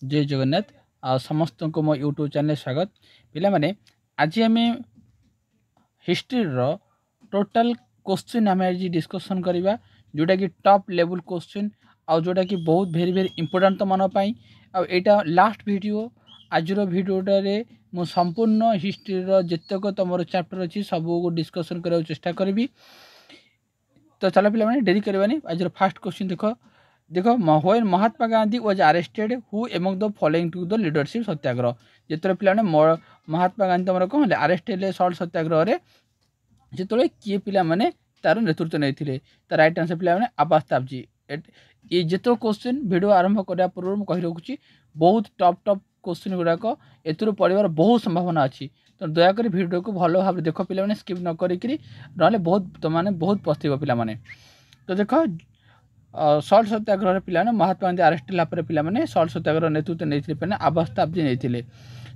जय जगन्नाथ समस्त को मो यूट्यूब चैनल स्वागत पिला माने आज आम हिस्ट्री रो टोटल क्वेश्चन आम आज डिस्कसन करवा जोटा कि टॉप लेवल क्वेश्चन आ जोटा कि बहुत भेरी भेरी इंपोर्टेंट मन आईटा लास्ट वीडियो आज भिडियोटे मु संपूर्ण हिस्ट्री रो जितक तुम चैप्टर अच्छी सब को डिस्कसन करने चेष्टा करी। तो चलो पिला माने डेरी करवानी आज फास्ट क्वेश्चन देखो when Mahatma Gandhi was arrested who among the following to the leadership Satyagraha जिते पिला महात्मा गांधी तुम कौन अरेस्ट हेले सल्ट सत्याग्रह जो किए पिला माने तार नेतृत्व नहीं तार राइट आंसर पिला माने आब्बास ताबजी। ये जितो क्वेश्चन वीडियो आरंभ करने पूर्व मुझे कही रखुच्छी बहुत टॉप क्वेश्चन गुड़ाक एथुर पढ़ार बहुत संभावना अच्छी। तो दयाक वीडियो को भल भाव देख पे स्किप न करी ना बहुत तुम मैंने बहुत पस्तीब पे। तो देख सल्ट सत्याग्रह पिला महात्मा गांधी अरेस्ट होगा पे सल्ट सत्याग्रह नेतृत्व नहीं पे आब्बास ताबजी नहीं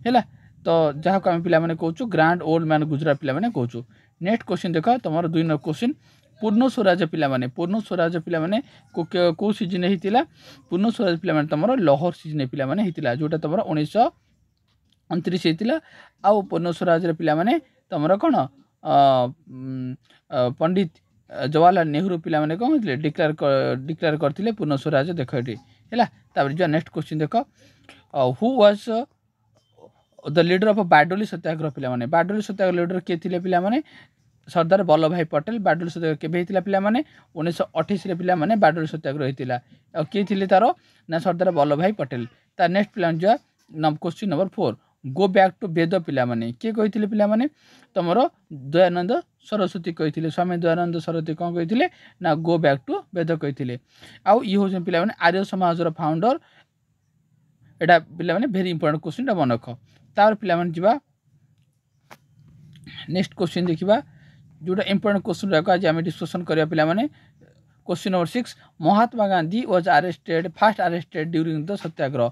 है। तो जहाँ को आम पे कहूँ ग्रांड ओल्ड मैन गुजरात पे कहूँ। नेक्स्ट क्वेश्चन देख तुम 2 नंबर क्वेश्चन पूर्ण स्वराज पे पूर्ण स्वराज पे कौ सीजन होता पूर्ण स्वराज पे तुम लहर सीजन पे होता जोटा तुम 1929 होता आ पूर्ण स्वराज पे तुम कौन पंडित जवाहरलाल नेहरू पे कौन होते डिक्लेयर करते पूर्ण स्वराज देख ये है। जो नेक्स्ट क्वेश्चन देख who was the leader of Bardoli Satyagraha पे बारडोली सत्याग्रह लीडर किए थे पे सरदार वल्लभ भाई पटेल। बारडोली सत्याग्रह केवे होता पे 1928 पे बारडोली सत्याग्रह होता किए थे तार ना सरदार वल्लभ भाई पटेल। तार नेक्स्ट पे जो question number 4 go back to Veda पे किए कही पे तुम दयानंद सरस्वती कही स्वामी दयानंद सरस्वती कौन कही ना गो बैक टू वेद कही आउ ये हूँ पे आर्य समाज फाउंडर एटा पे भेरी इंपोर्टेंट क्वेश्चन मन रख। तार पे जा नेक्स्ट क्वेश्चन देखा जोटा इंपोर्टेंट क्वेश्चन रहा आज आम डिस्कसन करा पे question number 6 Mahatma Gandhi was arrested first arrested during the Satyagraha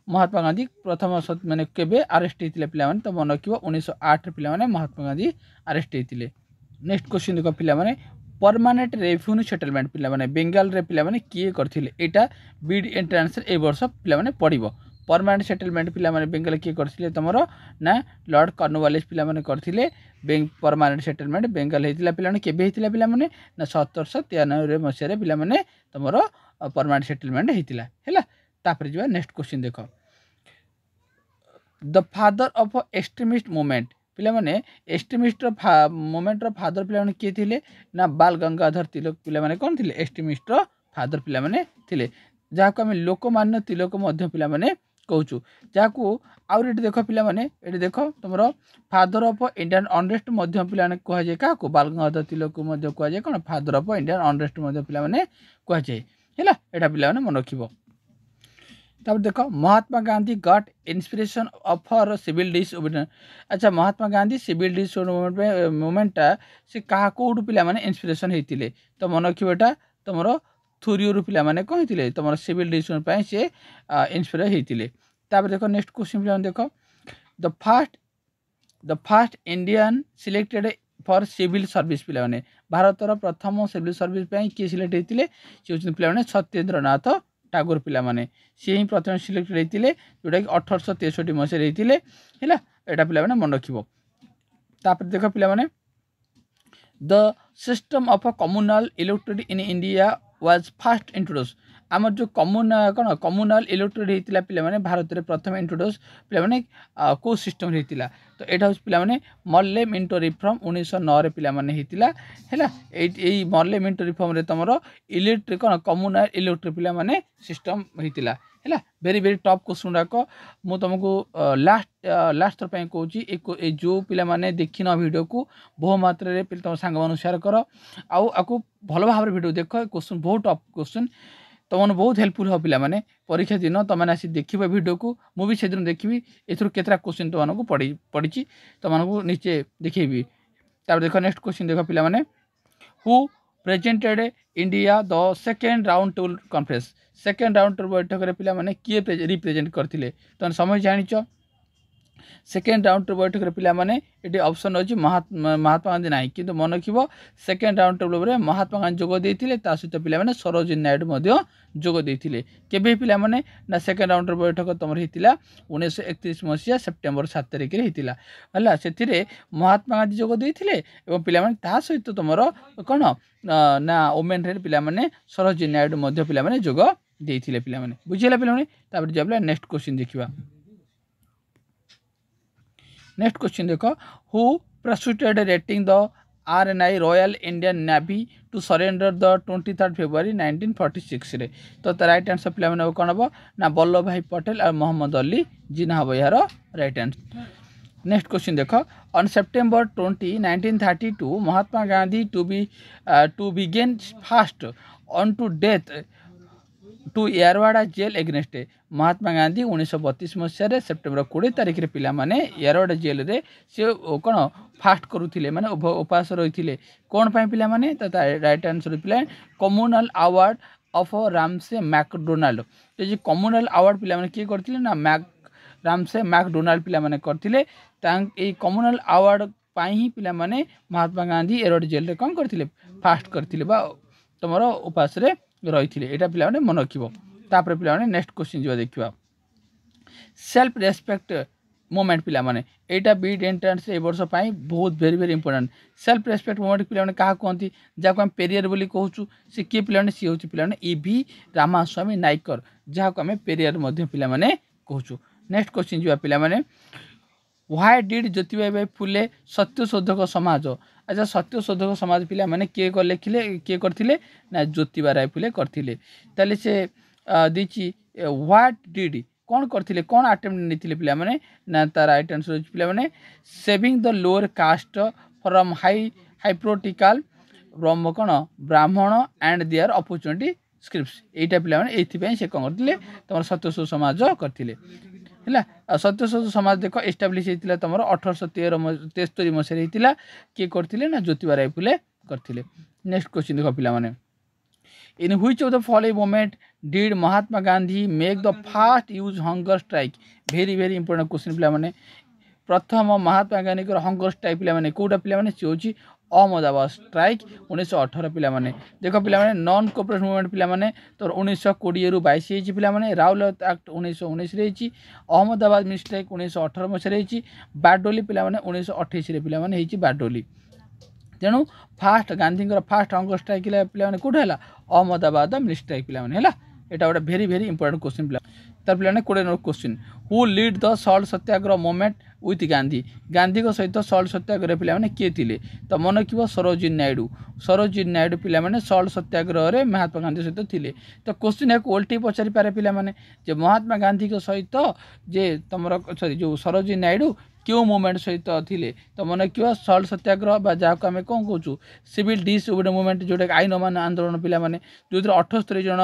Mahatma Gandhi प्रथम मैंने केवे अरेस्ट होते पे तो मन रख 1908 पे महात्मा गांधी अरेस्ट होते। नेक्स्ट क्वेश्चन देख पे परमानेंट रेवेन्यू सेटलमेंट पे बेंगाल पे किए करथिले एटा बीड एंट्रांस ए वर्ष पे पड़ो परमानेंट सेटलमेंट पे बेंगाल किए करथिले तुमर ना लॉर्ड कॉर्नवालिस पे करथिले परमानेंट सेटलमेंट बेंगाल होता पे केवे होता पे ना 1793 मसीह पे तुम परमानेंट सेटलमेंट होता है। तापर जो नेक्स्ट क्वेश्चन देख the father of extremist movement पे एक्सट्रीमिस्ट मूवमेंट फादर पे किए थे ना बाल गंगाधर तिलक पे कौन थे एक्सट्रीमिस्ट फादर पे जहाँ को आम लोकमान्य तिलक पे कहूँ जहाँ को आउट देख पे देख तुम फादर ऑफ इंडियन अनरेस्ट पे कहुए क्या बाल गंगाधर तिलक को कहुए कौन फादर ऑफ इंडियन अनरेस्ट पे कहुए है यहाँ पे मन रख। तब देख Mahatma Gandhi got inspiration of for civil disobedience. अच्छा महात्मा गांधी सिविल डिसओबीडियंस मूवमेंटा से क्या कौटू पे इंस्पिरेशन होते तो मन रख यहाँ तुम थोरियो पे कौन होते तुम सिविल डिसओबीडियंस से इंस्पायर होते। देख नेक्स्ट क्वेश्चन पे देख the first Indian selected for civil service पे भारतर प्रथम सिविल सर्विस किए सिलेक्ट होते सी पे सत्येंद्र नाथ टागोर पे सी ही प्रथम सिलेक्टेड होते जोटा कि 1863 मसीह होते है यहाँ पे मन रख। देख पे the system of communal electricity in India was fast introduce आम जो कौन कम्युनल इलेक्ट्रिसिटी होता पे भारत में प्रथम इंट्रोड्यूस पे कौ सिस्टम होता तो यहाँ पे मल्ले मिंटो रिफॉर्म 1909 पे होता है मल्ले मिंटो रिफॉर्म तुम इलेक्ट्रिक कौन कम्युनल इलेक्ट्रिक पे सिस्टम होता है। वेरी वेरी टॉप क्वेश्चन गुड़ाक मुझे तुमको लास्ट थर कहूँ जो पे देखिन वीडियो को बहु मात्रा तुम सांग शेयर कर आपको भल भाव वीडियो देख क्वेश्चन बहुत टॉप क्वेश्चन तुम बहुत हेल्पफुल हो पे परीक्षा दिन तुमने आसी देख वीडियो को मुझे दिन देखी एथर केतरा क्वेश्चन तुमको पढ़ी तुमको नीचे देखेबी। तब देख नेक्स्ट क्वेश्चन देख पे who presented India the second round table conference second round table बैठक पे किए रिप्रेजेंट करते तुम समय जान सेकेंड राउंड बैठक पे ये ऑप्शन अच्छी महात्मा गांधी ना कि मन रखिए सेकेंड राउंड टेबल में महात्मा गांधी जोग देते सहित पे सरोजिनी नायडू जोग देते केवे पे ना सेकेंड राउंड बैठक तुम होता 1931 मसीहा सेप्टेम्बर 7 तारिख है से महात्मा गांधी जोग देते पे सहित तुम कौन ना वोमेन रे पे सरोजिनी नायडू पे जोग देते पे बुझेगा पे जब नेक्स्ट क्वेश्चन देखा नेक्स्ट क्वेश्चन देखो who prosecuted rating the RNI Royal Indian Navy to surrender the 23 February 1946 रे तो राइट आंसर पे कौन हम ना वल्लभ भाई पटेल और मोहम्मद अली जिना हम यार राइट आंसर नेक्स्ट क्वेश्चन देखो on September 20 1932 Mahatma Gandhi to begin fast on to death to Yerawada jail against Mahatma Gandhi 1932 मसीह सेप्टेम्बर 20 तारिख पे यारवाड़ा जेल रे से कौन फास्ट करुले माने उपास रही कौन पे पे तो राइट आंसर पे communal award of Ramsay McDonald तो कम्युनल अवार्ड पे किए करते ना रामसे मैकडोनाल्ड पे करते कम्युनल अवार्ड ही पे महात्मा गांधी यारवाड़ा जेल रे कौन करते फास्ट करते तुम उपास रही है यहाँ पे मन रखिपर पे नेक्स्ट क्वेश्चन जो देखा सेल्फ रेस्पेक्ट मूवमेंट पे यहाँ बीट एंट्रांस ए वर्ष बहुत very very important self respect movement पे क्या कहती जहाँ आम पेरियर बोली कहूँ सी किए पे सी हूँ पे EV रामास्वामी नायकर जहाँ को आम पेरियर पे कहूँ नेक्स्ट क्वेश्चन जो पे व्हाई डिड ज्योतिबा भाई फुले सत्यशोधक समाज अच्छा सत्यशोधक समाज पिला माने किए लिखिले किए करथिले ना ज्योतिबा राय फुले करथिले ताले से दिछि व्हाट डिड कौन करथिले कौन अटेम्प्ट नेथिले पिला माने ना ता राइट आंसर पिला माने saving the lower caste from hypothetical Brahma कौन ब्राह्मण एंड देयर अपॉर्चुनिटी स्क्रिप्ट्स एटा पिला माने एथि पे से कौन करथिले तमर सत्यशोधक समाज करथिले है सत्यशोधक समाज देख एस्टाब्लीश होता तुम 1873 मसीह किए करते ना ज्योतिबा राय फुले करते नेक्स्ट क्वेश्चन देख पे in which of the following moment did Mahatma Gandhi make the fast use hunger strike very very important question पे प्रथम महात्मा गांधी हंगर स्ट्राइक पे कौटा पे सी हूँ अहमदाबाद स्ट्राइक 1918 पे देख पे नॉन कोऑपरेट मूवमेंट पे तो 1920 ରୁ 22 पे राउरकेला एक्ट 1919 रही अहमदाबाद मिल स्ट्राइक 1918 मसीह रही बारडोली पे 1928 पे बारडोली तेणु fast Gandhi fast hunger strike पे कौटे है अहमदाबाद मिल स्ट्राइक पे है यहाँ गोटे भेरी भेरी इंपोर्टेंट क्वेश्चन पे पे 20 number question who lead the Salt Satyagraha movement with Gandhi Gandhi सहित सल्ट सत्याग्रह पे किए थे तो मन रखिए सरोजिनी नायडू पे सल्ट सत्याग्रह रे महात्मा गांधी सहित थे तो क्वेश्चन एक उल्टी पचारि पारे पे महात्मा गांधी सहित जे तुम सॉरी जो सरोजिनी नायडू क्यों मूवमेंट सहित थे तो मन रखिए सल्ट सत्याग्रह जहाँ को आम कौन कहूँ सिविल डिसओबेडिएंट मूवमेंट जोटा आईन अमान आंदोलन पे जो 78 जन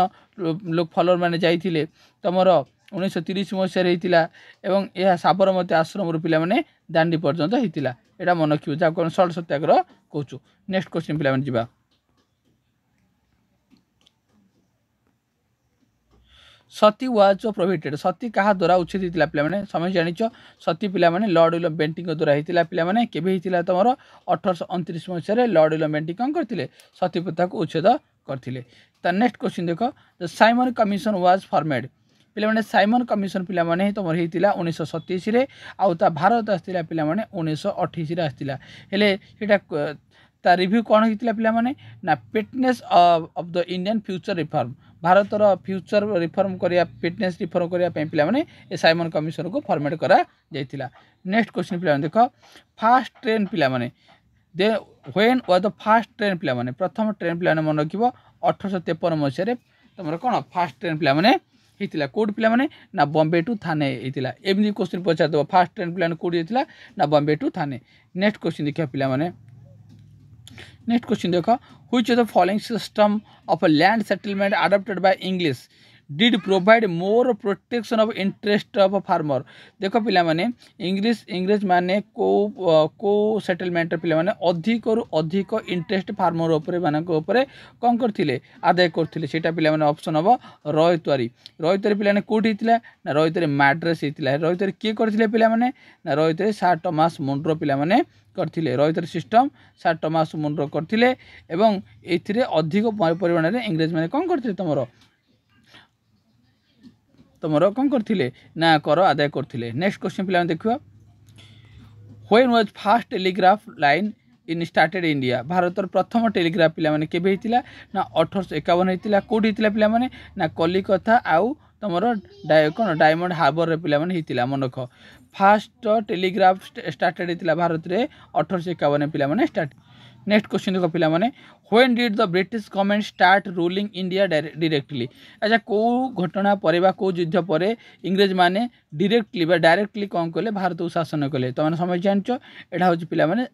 लोक फलोअर मैंने जाइए तुमर 1930 मसीह होता यह साबरमती आश्रम पे दांडी पर्यंत होता यहाँ मन रखिए जहाँ को सल्ट सत्याग्रह कहूँ नेक्स्ट क्वेश्चन पे जावा सती वाज प्रोहिबिटेड सती क्या द्वारा उच्छेद होता पे समय जानिच सती पे लॉर्ड विलियम बेंटिंग द्वारा होता पे केवे होता तुम 1829 मसीह लॉर्ड विलियम बेंटिंग कौन करते सती प्रथा को उच्छेद करते नेक्स्ट क्वेश्चन देख the Simon commission was formed पे साइमन कमिशन पे तुम होता 1927 आउता भारत आसला पे 1928 आसला रिव्यू कौन होता पे ना fitness of the Indian future reform भारतर फ्यूचर रिफॉर्म करिया फिटनेस रिफॉर्म करने पे साइमन कमिशन को फॉर्मेट करा जाइतिला नेक्स्ट क्वेश्चन पे देख फास्ट ट्रेन पे दे when was the first train पे प्रथम ट्रेन पे मन रखिए 1853 मसीह तुम कौन फास्ट ट्रेन पे होता कौट पे ना बॉम्बे टू थाने होता एमती क्वेश्चन पचार देव फास्ट ट्रेन पे कौट होता ना Bombay to Thane next question देखिए पे नेक्स्ट क्वेश्चन देख which of the following system of land settlement adopted by English did provide more protection of interest of farmer देख पिला माने इंग्रेज माने को सेटलमेंट पिला माने अधिक रु अधिक इंटरेस्ट फार्मर ऊपर मानक ऊपर कौन करथिले आदाय करथिले सेटा पिला माने ऑप्शन हबो रयतवारी पिला माने कोठी हितला ना रयतवारी मैड्रेस हितला रयतवारी के करथिले पिला माने ना रयतवारी सर थॉमस मुंड्रो पिला माने करथिले ryotwari system sir Thomas Munro करथिले एवं एथिरे अधिक परिमाण रे इंग्रेज माने कौन करथिले तुमरो कौन करथिले ना कर आदाय करथिले नेक्स्ट क्वेश्चन पिला देखिबा when was first telegraph line in started India भारतर प्रथम टेलीग्राफ पिला माने केबे हितिला ना 1851 हितिला कोडी हितिला पिला माने ना कलिकता आउ तुमरो डायमंड हार्बर रे पिला माने हितिला मन रख फर्स्ट टेलीग्राफ स्टार्टेड हितिला भारत रे 1851 पिला माने स्टार्ट नेक्स्ट क्वेश्चन देखो पिला माने when did the British government start ruling India directly अच्छा को घटना पर को युद्ध पर इंग्रेज माने डायरेक्टली कौन कले भारत को शासन कले तो मैंने समझ जान एटा हूँ पिला माने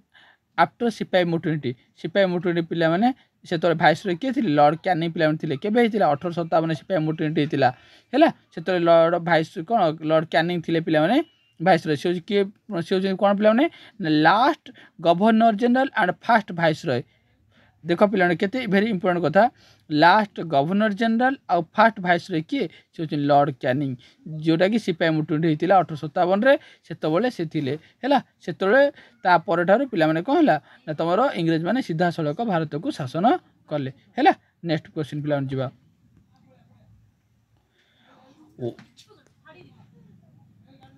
आफ्टर सिपाही मुटुनिटी पिला माने से तो भाइस किए थे लॉर्ड कैनिंग पिला थे केबे 1857 सिपाही मुटुनिटी होता है से लॉर्ड भाइस कौन लॉर्ड कैनिंग थे पिला माने भाइस रॉय से किए से कौन पिला माने last governor general and first vice Roy देख पिला केते वेरी इंपोर्टेंट कथा लास्ट गवर्नर जनरल और फर्स्ट भाइस रॉय किए से लॉर्ड कैनिंग जोटा कि सिपाही मुटुनिटी होता 1857 से से थिले हैला से ता पर ठारू पिला माने कौन है ना तुम इंग्रेज माने सीधा सड़क भारत को शासन कले हैला नेक्स्ट क्वेश्चन पिला जीवा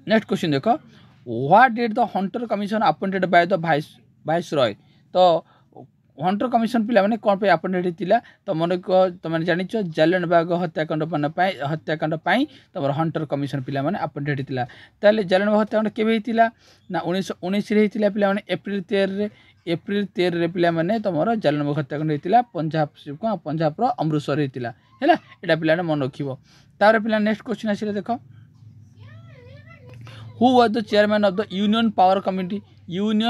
नेक्स्ट क्वेश्चन देख what did the Hunter commission appointed by the vice Roy तो हंटर कमिशन पिला माने कौन पे अपॉइंटेड थिला तो मन को तुम जान जालियन बाग हत्याकांड तुम हंटर कमिशन पिला माने अपॉइंटेड थिला ताले जालियन बाग हत्याकांड केबे हितिला ना 1919 रे हितिला पिला माने एप्रिल 13 रे पिला माने तुम जालियन बाग हत्याकांड हितिला पंजाब रो अमृतसर हितिला हैला एटा पिला ने मन रखिबो तारे पिला नेक्स्ट क्वेश्चन आसीले देखो who was the chairman of the union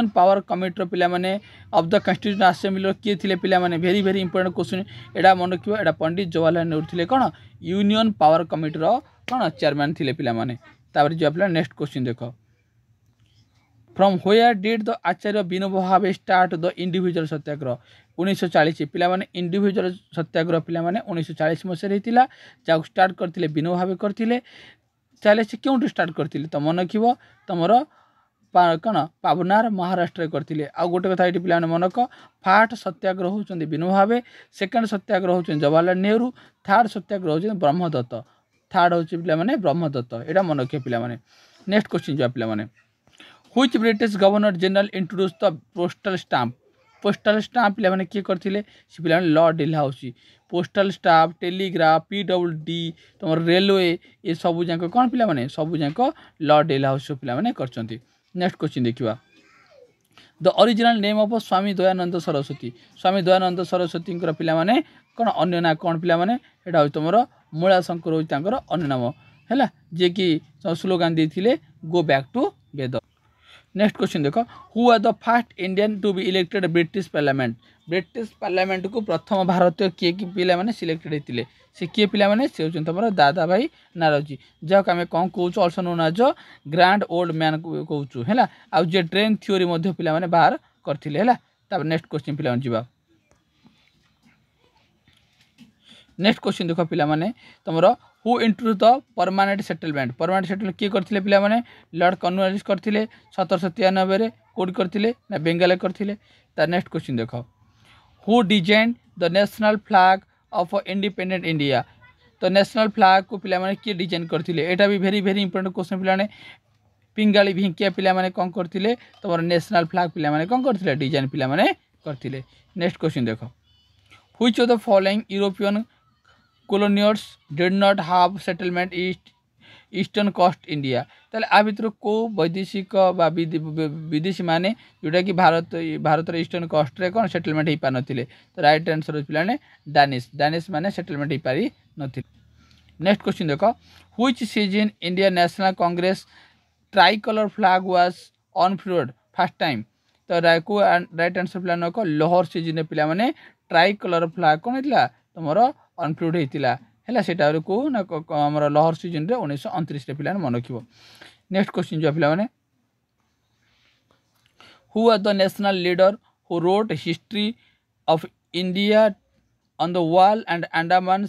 power committee पिला माने ऑफ द कॉन्स्टिट्यूशन असेंबली किए थिले पिला माने वेरी इंपोर्टेंट क्वेश्चन एडा मन रखिबो एडा पंडित जवाहरलाल नेहरू थिले कोन यूनियन पावर कमिटी रो कोन चेयरमैन थिले पिला माने तापर जो पिला नेक्स्ट क्वेश्चन देखो from where did the Acharya Vinoba Bhave start the individual सत्याग्रह 1940 पिला माने इंडिविजुअल सत्याग्रह पिला माने 1940 मसे रहितिला जाक स्टार्ट करथिले विनोबा भावे करथिले चले से क्यों स्टार्ट करथिले तो मन रखिबो तमरो कौन पावनार महाराष्ट्र करथिले आ गोटे कथा ये पिला मन रख फर्स्ट सत्याग्रह होचंदी विनोबा भावे सेकंड सत्याग्रह होचंदी जवाहरलाल नेहरू थर्ड सत्याग्रह होचंदी ब्रह्मदत्त थर्ड होची पिला माने ब्रह्मदत्त एटा मन रखे पिला माने नेक्स्ट क्वेश्चन जो पिला माने which British governor general introduce the postal stamp पिला माने किए करथिले से पिला माने Lord Dalhousie postal stamp telegraph PWD तुम रेलवे ये सब जाक कौन पिला माने सब जाक लॉर्ड डलहौसी पिला माने करचंती नेक्स्ट क्वेश्चन देखिबा the original name of Swami Dayanand Saraswati पिला माने कौन अन्य ना कौन पिला माने एटा तुमर मूला शंकर होई तांकर अन्य नाम हैला जे कि स्लोगान देथिले go back to Veda next question देखो who are the first Indian to be elected British parliament को प्रथम भारतीय किए कि पिला माने सिलेक्टेड होते से किए पिला माने से होचन तमरो दादा भाई नारोजी जक आमे कोन कहूछु also known as grand old man कहूछु हैला आ जे ट्रेन थ्योरी मध्ये पिला माने बाहर करथिले हैला तब नेक्स्ट क्वेश्चन पिला जीवा नेक्स्ट क्वेश्चन देखो पिला माने तमरो who introduce the permanent settlement किए करथिले पिला माने लॉर्ड कॉर्नवालिस करथिले 1793 रे कोड करथिले ना बेंगाल करथिले ता नेक्स्ट क्वेश्चन देखो who design the national flag of independent India तो नेशनल फ्लैग को पिला माने किए डिजाइन करथिले एटा भी वेरी इंपोर्टेंट क्वेश्चन पिला माने पिंगाली भिंकिया पिला माने कोन करथिले तमर नेशनल फ्लैग पिला माने कोन करथिले डिजाइन पिला माने करथिले नेक्स्ट क्वेश्चन देखो which of the following European colonials did not have settlement eastern coast India ताले आ भितर को वैदेशिक बा विदेशी माने जोटा कि भारत ईस्टर्न कोस्ट रे कोन सेटलमेंट ही पा नथिले तो राइट आंसर पिला ने डानिश माने सेटलमेंट ही पारी नथिले नेक्स्ट क्वेश्चन देखो which session India national Congress tricolour flag was unfurled first time तो राइट आंसर पिला नको लोअर सीजन पिला माने ट्राई कलर फ्लैग कोन हितला तमरो अनफ्लूड होता है सेटा को ना आमर लहर सीजन 1929 पे मन रख। नेक्स्ट क्वेश्चन जो पे who are the national leader who wrote history of India on the wall and Andaman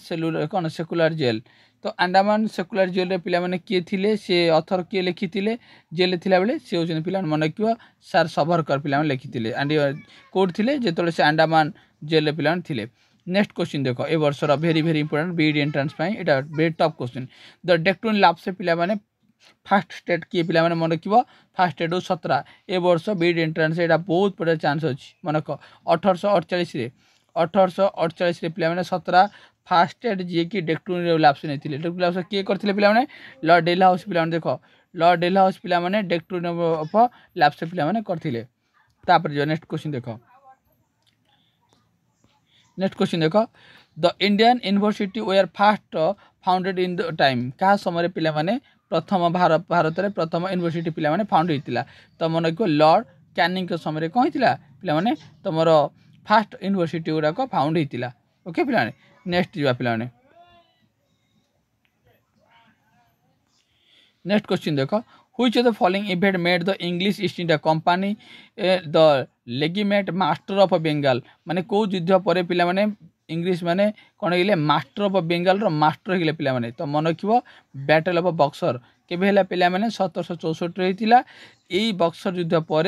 कौन सेकुलर जेल। तो अंडमान सेकुलर जेल रे पिला माने किए थिले से अथर किए लिखी थिले जेल थिला बेले से होचन पिला मन रखियो सर सभरकर पिला माने लिखी थिले एंड कोड थिले जेतले से अंडमान जेल रे पिला थिले। नेक्स्ट क्वेश्चन देखो ए वर्षर very very important B Ed entrance एटा very tough question. The doctrine lapse पिला माने फास्ट स्टेट किए पिला माने मन रखियो फास्ट स्टेट 17 ए वर्ष बीड एंट्रांस एटा बहुत बड़ा चांस अछि मन रख 1848 रे 1848 पे मैंने 17 फास्ट एड जी कि डेक्टोन लाप्स नहीं थे। डेक्टोन लाप्स किए करते पे लॉर्ड डेला हाउस पे देख लॉर्ड डेला हाउस पे डेक्टोन ऑफ लाप्स पे करते। जो नेक्स्ट क्वेश्चन देख the Indian university where first founded in the time क्या समय पे प्रथम भारत में प्रथम यूनिवर्सिटी पे फाउंड होता। तो मन रख लॉर्ड कैनिंग के समय कौन होता पे तुम फास्ट यूनिवर्सिटी गुड़ाक फाउंड होता। ओके पे नेक्स्ट जा पे नेक्स्ट क्वेश्चन देख which of the following event made the English East India Company the legitimate master of Bengal माने को युद्ध पर पिला माने इंग्लिश माने कौन है मास्टर ऑफ बेंगल रो मास्टर है पिला माने। तो मन रख बैटल ऑफ बक्सर केबे हला पिला माने 1764 रे हितिला। एई बक्सर युद्ध पर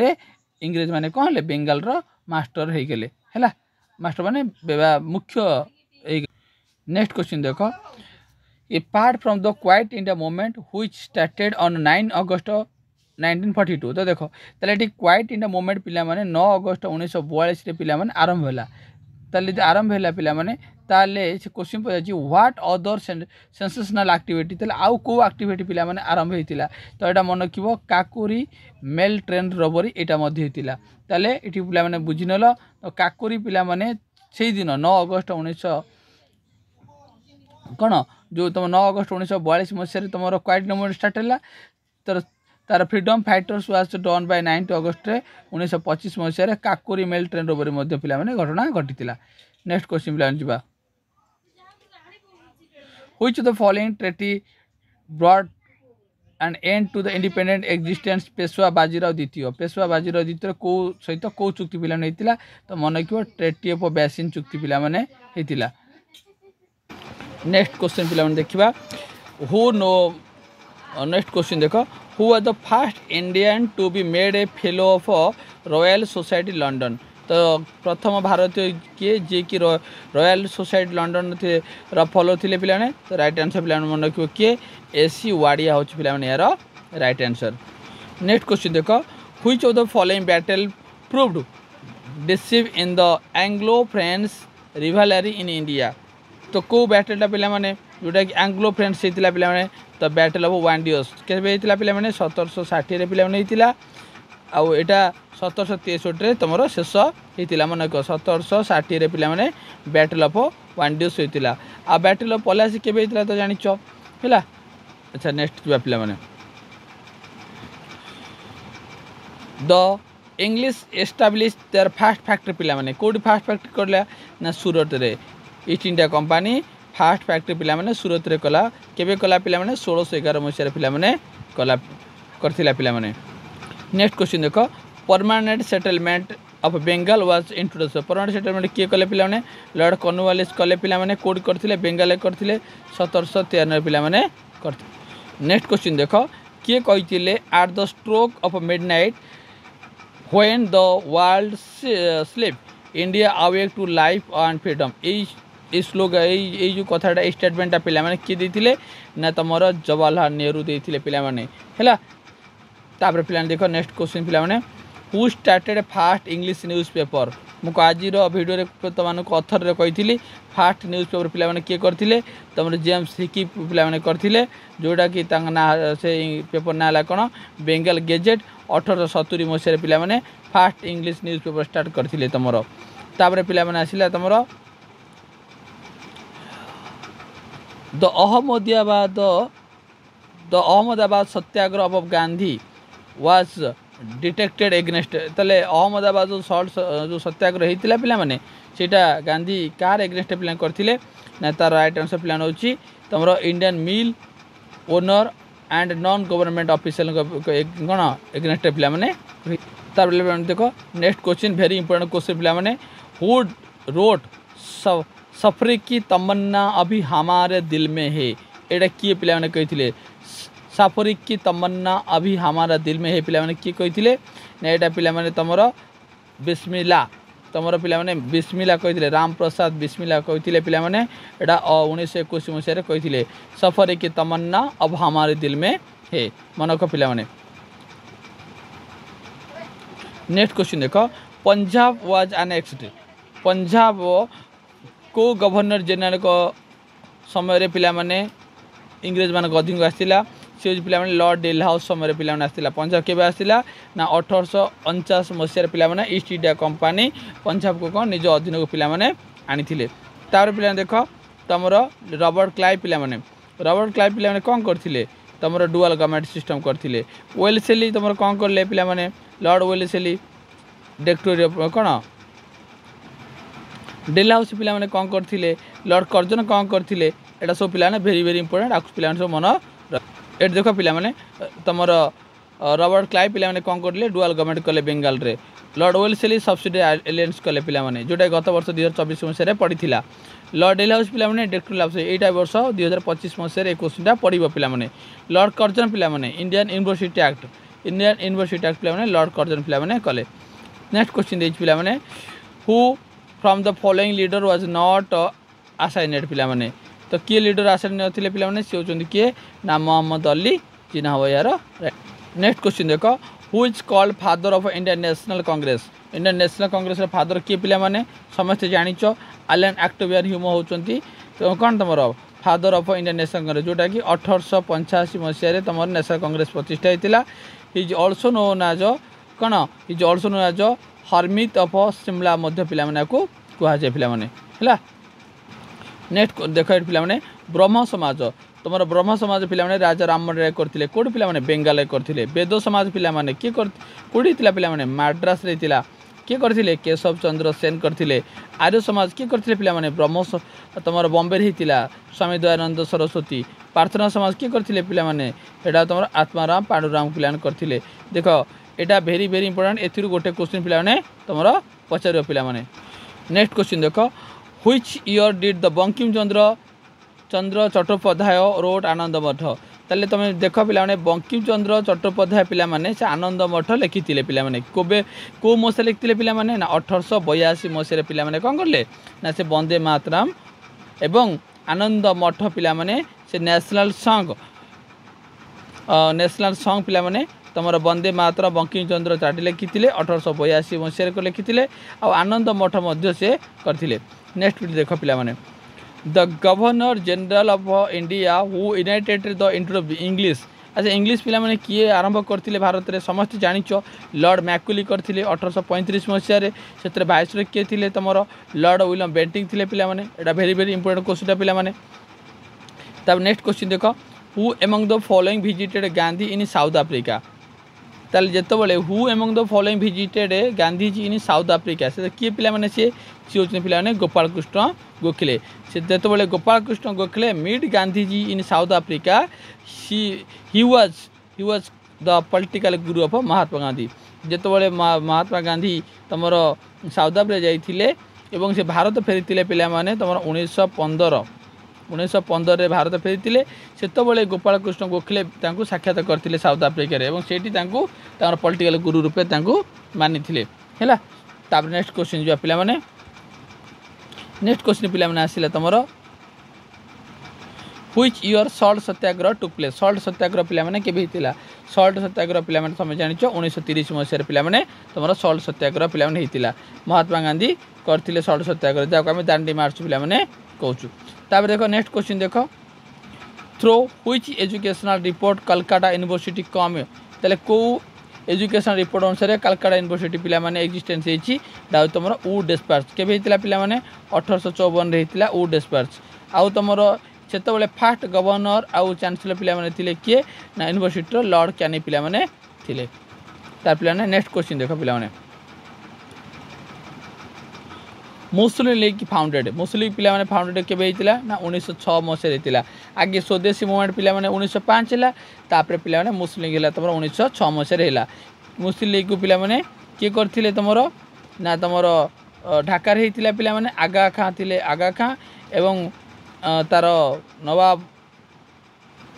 इंग्रेज माने कौन है बेंगल रो मास्टर हो गले है मास्टर माने मुख्य। नेक्स्ट क्वेश्चन देख apart from the quite India movement which started on 9 अगस्त 1942। तो देख ताले क्वाइट इंडिया मूवमेंट पिला माने 9 अगस्त 1942 रे पिला माने आरंभ होला। ताले आरंभ होला पिला माने ताले से क्वेश्चन पजाची व्हाट अदर सेंसेशनल एक्टिविटी ताले आउ को एक्टिविटी पिला माने आरंभ होइतिला। तो एटा मन रखिबो काकुरी मेल ट्रेन रबरी एटा मध्ये होइतिला। ताले एठी पिला माने बुझिनलो। तो काकुरी पिला माने सेही दिन 9 अगस्त 19 कौन जो तुम 9 अगस्त 1942 मसीह तुम क्वाइट मूवमेंट स्टार्ट है। तर तार freedom fighters was done by 9 अगस्त 1925 मसीह काकुरी मेल ट्रेन रोबरी मध्य पिला माने घटना घटी। नेक्स्ट क्वेश्चन पिला जा which of the following treaty brought end end to the independent existence Peshwa Bajirao द्वितीय। पेशवा बाजीराव द्वितीय को सहित कौ चुक्ति पिला होता। तो मन रखियो ट्रेटी ऑफ बेसिन चुक्ति पिला माने होता। नेक्स्ट क्वेश्चन पिला देखा हु नो नेक्स्ट क्वेश्चन देख who are the first Indian to be made a fellow of Royal Society London. तो प्रथम भारतीय किए जी कि रॉयल सोसाइटी लंडन फॉलो थे पे। तो राइट आंसर पे मन रखिए किए एसी वाडिया हूँ पे यार राइट आंसर। नेक्स्ट क्वेश्चन देख which of the following battle proved decisive in the Anglo French rivalry in India. तो को बैटलटा पे जोटा कि एंग्लो फ्रेंच होता पे। तो बैटल ऑफ वांडियस के पे 1760 पे होता। आउ एटा 1763 तुम शेष होता मन 1760 पे बैटल ऑफ वांडियस होता। आ बैटल ऑफ पलासी के तो जानिच है। अच्छा नेक्स्ट जा पे the English establish their first factory पे कौट फास्ट फैक्ट्री करला ना सूरत रे East India Company first factory पे सूरत रे कला केबे कला पे 1611 मसीह पे कला करथिला पे। नेक्स्ट क्वेश्चन देख permanent settlement of Bengal was introduce. Permanent settlement किए कले पे लॉर्ड कॉर्नवालिस कले पे कोड करथिले बेंगल करथिले 1793 पे करथिले। नेक्स्ट क्वेश्चन देख किए कहिथिले at the stroke of midnight when the world sleep India awake to life and freedom. ये स्लोग ये जो कथाटा स्टेटमेंटा पे किए देते ना तुम जवाहरलाल नेहरू देते पे है। तापर पे देख नेक्स्ट क्वेश्चन पे who started fast English news paper. मुझे आज भिडियो तुमको अथर कही फास्ट न्यूज पेपर पे किए करते तुम जेम्स हिकी पे करते जोटा कि ना से पेपर ना है कौन बेंगल गेजेट 1870 मसीह पे fast English news paper start करते तुम। तापर पे आसला तुम the Ahmedabad Satyagraha of Gandhi was detected against. ताले अहमदाबाद जो सल्ट जो सत्याग्रह होता पे गांधी कार एग्नेस्ट पे करते ना तार राइट आंसर पिला होची तमरो Indian mill owner and non government official कौन एग्नेस्ट पिला माने तार देखो next question very important question पिला माने हु रोट सफरी की तमन्ना अभी हमारे दिल में है एटा किए पिला माने कहिथिले सफरी की तमन्ना अभी हमारा दिल में है पिला माने किए कहिथिले ना एटा पिला माने तमरो बिस्मिल्लाह तमर पिला माने बिस्मिल्लाह कहिथिले राम प्रसाद बिस्मिल्लाह कहिथिले पिला माने एटा 1921 मसिया रे कहिथिले सफरी की तमन्ना अब हमारे दिल में है मन को पिला माने नेक्स्ट क्वेश्चन देखो पंजाब वाज एनेक्स्ड पंजाब को गवर्नर जनरल को समय रे पिला माने इंग्रेज मान अधीन को आसला सी पिला माने लॉर्ड डेलहाउस समय पिला माने आसला पंजाब केबे आसला ना 1849 मसिया पिला माने ईस्ट इंडिया कंपनी पंजाब को कौन निज अधीन को पिला माने आनिथिले तार पिला देखो तमरो रॉबर्ट क्लाइव पिला माने कौन करथिले तमरो डुअल गवर्नमेंट सिस्टम करथिले वेलसेली तमरो कौन करले पिला माने लॉर्ड वेलसेली डेक्टोरिया कौन डेलहाउस पिला माने कौन करथिले लॉर्ड कर्जन कौन करथिले एटा सब पिला ने वेरी वेरी इंपोर्टेंट आकु पिला सब मन एट देखो पिला माने तमर रॉबर्ट क्लाइव पिला माने कौन करले डुअल गवर्नमेंट कले बेंगाल रे लॉर्ड वेलसेली सब्सिडी एलायंस कले पिला माने जोटा गत वर्ष 2024 मसिया रे पड़ीथिला लॉर्ड डेलहाउस पिला माने डेक्टोरियल एटा वर्ष 2025 मसिया रे क्वेश्चनटा पड़िबो पिला माने लॉर्ड कर्जन पिला माने इंडियन यूनिवर्सिटी एक्ट पिला माने लॉर्ड कर्जन पिला माने कले नेक्स्ट क्वेश्चन देछ पिला माने who from the following leader was not assigned पिला माने तो किए लीडर आसाइन नथिले पिला माने से होचंदी किए ना मोहम्मद अली चिन्ह हो यार नेक्स्ट क्वेश्चन देखो who is called father of Indian national Congress रे फादर किए पिला माने समस्त जानिचो एलन एक्टिवियर ह्यूमो होचंती तो कोन तमरो father of Indian national Congress जोटा कि 1885 मसिया रे तमर नेशनल कांग्रेस प्रतिष्ठा हेतिला is also known as hermit of Shimla मध्य पिला माने को कुहा जे पिला माने हला नेक्स्ट देखो पिला माने ब्रह्म समाज तुम ब्रह्म समाज पिला माने राजा राममोहन राय करथिले कोड पिला माने बेंगाल करथिले वेद समाज पिला माने के कोडी थिला पिला माने मद्रास रे थिला के करथिले केशव चंद्र सेन करथिले आर्य समाज के करथिले पिला माने ब्रह्म तुम बॉम्बे रे हितिला स्वामी दयानंद सरस्वती प्रार्थना समाज के करथिले पिला माने एडा तुम आत्माराम पांडुराम पिला करथिले देखो एटा वेरी वेरी इंपोर्टेंट एथिरु गोटे क्वेश्चन पिला माने तुम पचार पिला माने नेक्स्ट क्वेश्चन देखो which year did the Bankim Chandra Chattopadhyay wrote Anand Math ताले तुम देख पिला माने बंकिम चंद्र चट्टोपाध्याय पिला माने से आनंद मठ लिखिथिले पिला माने कोबे को मसे लिखिथिले पिला माने ना 1882 मसे पिला माने कोन करले ना से वंदे मातरम एवं आनंद मठ पिला माने से नेशनल सॉन्ग पिला माने तुमर वंदे मातरम बंकिम चंद्र चाटी लिखिथिले 1882 मसे को लिखिथिले आ आनंद मठ मध्य से करथिले नेक्स्ट देख पिला माने the governor general of India who United the intro English अच्छा इंग्लिश पिला माने किए आरंभ करथिले भारत रे समस्त जानिचो लॉर्ड मैकुली करथिले 1835 मसिया रे सेतरे वाइसरॉय किए थिले तमरो लॉर्ड विलियम बेंटिंग थिले पिला माने एटा वेरी वेरी इंपोर्टेंट क्वेश्चन पिला माने तब नेक्स्ट क्वेश्चन देखो who among the following visited Gandhi in South Africa ताल जेतो बले who among the following visited Gandhi ji in South Africa से किए पिला माने से होचने पिला माने गोपाल कृष्ण गोखले से जेतो बले Gopal Krishna Gokhale meet Gandhi ji in South Africa he was the political guru of Mahatma Gandhi जेतो बले महात्मा गांधी तमरो साउथ अफ्रीका जाइथिले एवं से भारत फेरिथिले पिला माने तमरो 1915 रे भारत फेरिथिले सेतो बले गोपाल कृष्ण गोखले तांको साक्षात करथिले साउथ अफ्रीका रे एवं सेठी तांको तार पॉलिटिकल गुरु रूपे तांको मानिथिले हैला तापर नेक्स्ट क्वेश्चन जो पिला माने नेक्स्ट क्वेश्चन पिला माने आसिला तमरो which year salt Satyagraha took place salt Satyagraha पिला माने केबे हितिला सॉल्ट सत्याग्रह पिला माने समय जानिचो 1930 मसिया रे पिला माने तमरो सॉल्ट सत्याग्रह पिला माने हितिला महात्मा गांधी करथिले सॉल्ट सत्याग्रह जाको हम दांडी मार्च पिला माने कहूछु तापर देखो नेक्स्ट क्वेश्चन देखो through which educational report Calcutta university come तले को एजुकेशन रिपोर्ट अनुसार कलकत्ता यूनिवर्सिटी पिला माने एक्जिस्टेंस हेची दाउ तमरो ऊ डिस्पर्स केबे हितिला पिला माने 1854 रे हितिला ऊ डिस्पर्स आउ तमरो सेतो बले फास्ट गवर्नर आउ चांसलर पिला माने थिले किए ना यूनिवर्सिटी रो लॉर्ड कैनी पिला माने थिले तार पिला ने नेक्स्ट क्वेश्चन देखो पिला माने मुस्लिम लीग फाउंडेड मुस्लिम पिला माने फाउंडेड केबे हितला ना 1906 मसे हितला आगे स्वदेशी मूवमेंट पिला माने 1905 हिला तापर पिला माने मुस्लिम लीग हिला तमरो 1906 मसे हिला मुस्लिम लीग को पिला माने के करथिले तमरो ना तमरो ढाका रे हितला पिला माने आगा खां थिले आगा खां एवं तार नवाब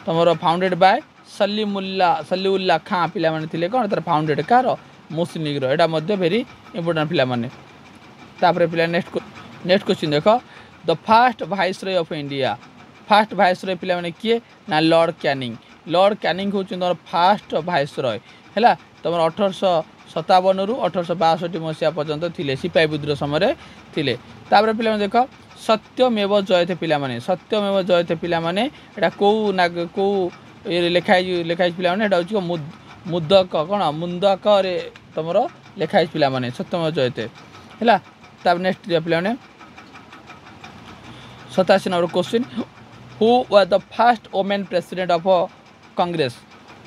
तमरो फाउंडेड बाय सलीमुल्लाह खां पिला माने थिले कोन तार फाउंडेड कार मुस्लिम लीग रो एडा मध्ये वेरी इंपोर्टेंट पिला माने तापर पिला नेक्स्ट क्वेश्चन देख the fast viceroy of India fast viceroy पिला माने किए ना लॉर्ड कैनिंग हूँ तुम फास्ट वाइसरॉय है तुम 1857 रु 1862 मसीहा पर्यंत थे सिपाही विद्रोह समय थे तापर पिला देख सत्यमेव जयते पिला माने सत्यमेव जयते पिला माने एटा को लिखाई पिला माने एटा हूँ मुदक कौन मुंदक तुम लिखाई पिला माने सत्यमेव जयते है तापर नेक्स्ट पिला 87 number question who was the first women president of Congress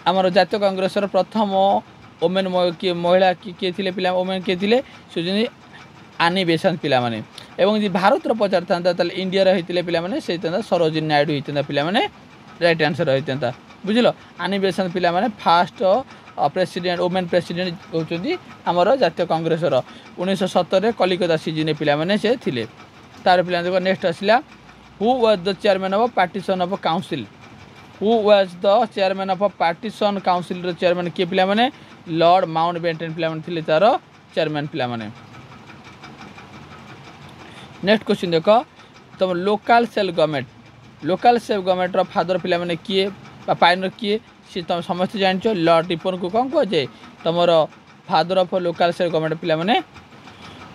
आमर जातीय कांग्रेस प्रथम वोमेन महिला किए थे पिला वोमेन किए थे से आनी बेसांत पिला माने एवं भारत पचार था इंडिया रही पिला माने से सरोजिनी नायडू होता पिला माने राइट आंसर होता बुझल आनी बेसांत पिला माने फर्स्ट प्रेसिडेंट वोमेन प्रेसिडेंट होती आमर जातीय कांग्रेस 1970 कलिकता सीजन पिला माने से थिले तार पिला देखो नेक्स्ट आसला who was the chairman of partition of council who was the chairman of partition council रो चेयरमैन के पिला माने लॉर्ड माउंटबेटन पिला माने थिले तार चेयरमैन पिला माने नेक्स्ट क्वेश्चन देखो तुम लोकल सेल्फ गवर्नमेंट रो फादर पिला माने किए पायनर किए सी तुम समस्त जान लॉर्ड रिपन को कौन कह जाए तुम father of local self government पिला माने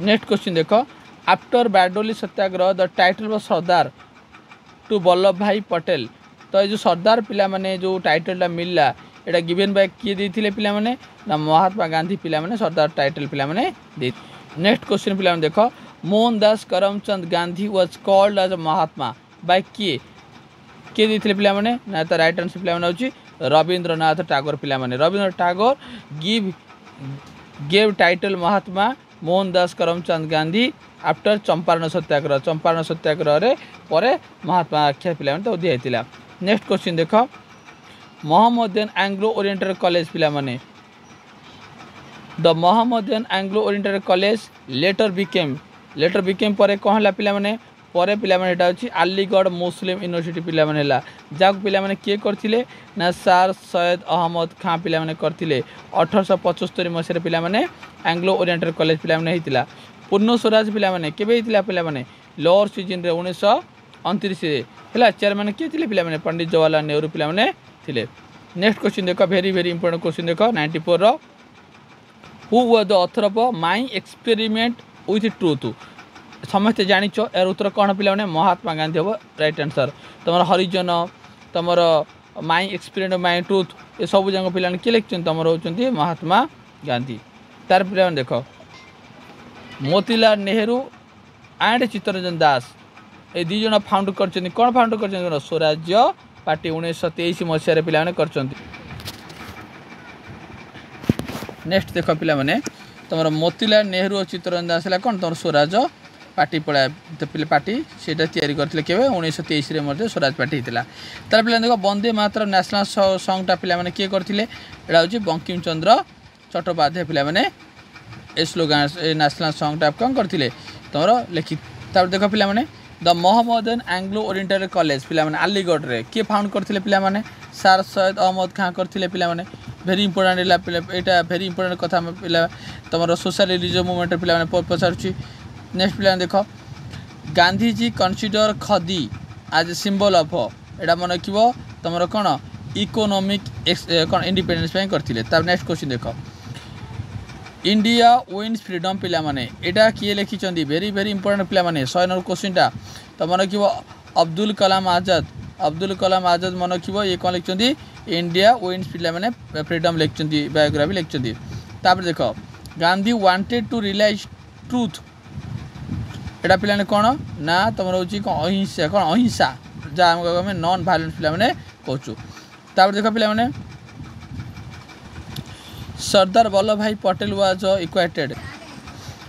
नेक्स्ट क्वेश्चन देखो after Bardoli Satyagraha the title of Sardar to Vallabhbhai Patel तो ये जो सरदार पिला माने जो टाइटलटा मिलला एटा गिवन बाय किए देथिले पिला माने ना महात्मा गांधी पिला माने सरदार टाइटल पिला माने दे नेक्स्ट क्वेश्चन पिला माने देखो Mohandas Karamchand Gandhi was called as Mahatma by किए देथिले पिला माने ना तो राइट आंसर पिला माने होची रविंद्रनाथ टैगोर पिला माने रविंद्रनाथ टैगोर गेव टाइटल महात्मा मोहनदास करमचंद गांधी आफ्टर चंपारण सत्याग्रह रे परे महात्मा आख्या पिला तो दिया नेक्स्ट क्वेश्चन देख मोहम्मदन एंग्लो ओरिएंटेड कॉलेज पिला माने the Mohammedan Anglo oriented college letter became परे कहला पिला माने परे पिला माने एटा अछि अलीगढ़ मुस्लिम यूनिवर्सिटी पिला माने हला जाक पिला माने के करथिले ना सर सैयद अहमद खान पिला माने करथिले 1875 मसिया पिला माने एंग्लो ओरिएंटेड कॉलेज पिला माने हितिला पूर्ण स्वराज पिला माने केबे हितिला पिला माने लोअर सीजन रे 1929 रे हला चेयरमैन के थिले पिला माने पंडित जवाहरलाल नेहरू पिला माने थिले नेक्स्ट क्वेश्चन देखो वेरी इंपोर्टेंट क्वेश्चन देखो 94 रो who was the author of my experiment with truth समस्त जानिछ यार उत्तर कौन पिला माने महात्मा गांधी हम राइट आंसर तुम हरिजन तुम माय एक्सपेरिमेंट माय ट्रुथ ये सब जंग पिला किए लिखिं तुम होती महात्मा गांधी तार पिला देख मोतीलाल नेहरू एंड चित्तरंजन दास ये दी जन फाउंड कर कौन फाउंड कर स्वराज्य पार्टी 1923 मसीह पिला कर नेक्स्ट देख पिला माने तुम मोतीलाल नेहरू और चित्तरंजन दास है कौन तुम स्वराज पार्टी पड़ा पार्टी से करते केवे 1923 रे स्वराज पार्टी होता तार पिला देख वंदे मातरम नेशनल सॉन्गटा पिला माने किए करथिले एटा होची बंकिम चंद्र चट्टोपाध्याय पिला माने ए स्लोगान नेशनल सॉन्गटा कौन करथिले तुम लिखि तार देख पिला माने the Mohammedan Anglo oriented college पिला माने अलीगढ़ रे किए फाउंड करथिले पिला माने सर सैयद अहमद खान करथिले पिला माने वेरी इंपोर्टेंट एटा वेरी इंपोर्टेंट कथा पिला तुम सोशलिज्म मूवमेंट पिला माने पचारुची नेक्स्ट पिला देख गांधीजी कन्सिडर खदी आज सिंबल ऑफ एटा मन रखिबो तुम कौन इकोनॉमिक कौन इंडिपेंडेंस करथिले तार नेक्स्ट क्वेश्चन देख इंडिया विन्स फ्रीडम पिला माने एटा किए लिखिचंदी वेरी इंपोर्टेंट पिला माने 100 नंबर क्वेश्चनटा तुम रखिबो अब्दुल कलाम आजाद मन रखिबो ये कौन लिखिचंदी इंडिया विन्स पिला माने फ्रीडम लिखिचंदी बायोग्राफी लिखिचंदी तापर देख Gandhi wanted to realise truth एटा पिलाने कौन ना तुम रोची अहिंसा जहाँ आम नॉन भायलेंस पिला माने कहूँ तापर देख पिला माने सरदार Vallabhbhai Patel was equated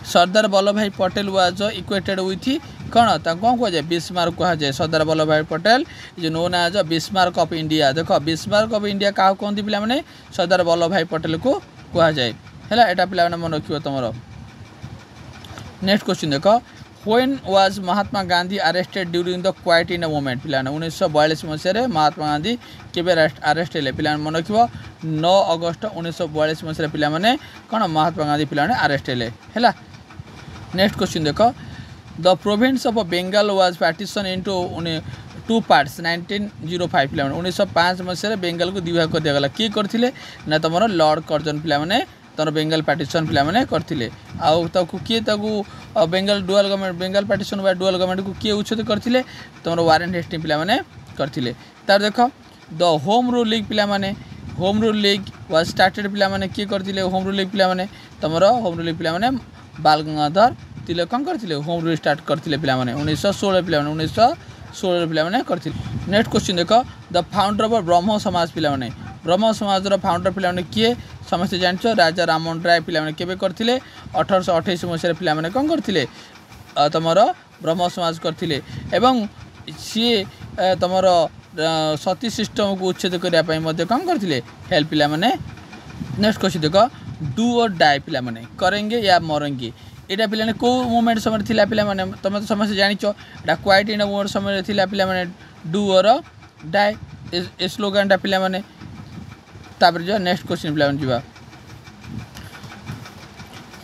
Sardar Vallabhbhai Patel was equated with कौन कौन कह जाए बिस्मार्क कह जाए Sardar Vallabhbhai Patel is known as Bismarck of India देख बिस्मार्क ऑफ इंडिया क्या कहते पे सरदार वल्लभ भाई पटेल को कह जाए है यहाँ पे मन रख तुम नेक्स्ट क्वेश्चन देख when was Mahatma Gandhi arrested during the quit in movement पे 1942 मसीह महात्मा गांधी केवे अरेस्ट हेले पे मन रख 9 अगस्त 1942 मसीह पे कौन महात्मा गांधी पे अरेस्ट हेले है नेक्स्ट क्वेश्चन देख the province of Bengal was partition into 2 parts 1905 पे 1905 मसीह बेंगल को दिभाग कर दिया किए करथिले ना तुम लॉर्ड कर्जन पे तुम बेंगल पार्टीशन पे करथिले आउ किए Bengal dual government Bengal partition व डुअल गवर्नमेंट को किए उच्छेद करथिले तुम वारेन हेस्टिंग पे करथिले तार देख द होम रूल लीग पे home rule league was started पे किए करथिले होम रूल लीग पे तुम होम रूल लीग पे बाल गंगाधर तिलक कौन करथिले होम रूल स्टार्ट करथिले पे 1916 पे 1916 पे करथिले नेक्स्ट क्वेश्चन देख द फाउंडर ऑफ ब्रह्म समाज पे ब्रह्म समाज फाउंडर पे किए समस्ते जान राजा राममोहन राय पे केवे करथिले 1828 मसीह पे कौन करथिले तुम ब्रह्म समाज करथिले एवं सी तुम सती सिस्टम को उच्छेद करने कौन करथिले हेल्प पिला माने नेक्स्ट क्वेश्चन देख डू और डाई पिला माने करेंगे या मरेंगे यहाँ पे कौ मुवमेंट समय थिला पिला माने तुम तो समस्त जानिच एटा क्वाइट इन मुवमेंट समय थिला पिला माने डू और डाई ए स्लोगानटा पिला माने तापर जो नेक्स्ट क्वेश्चन पिला माने जिबा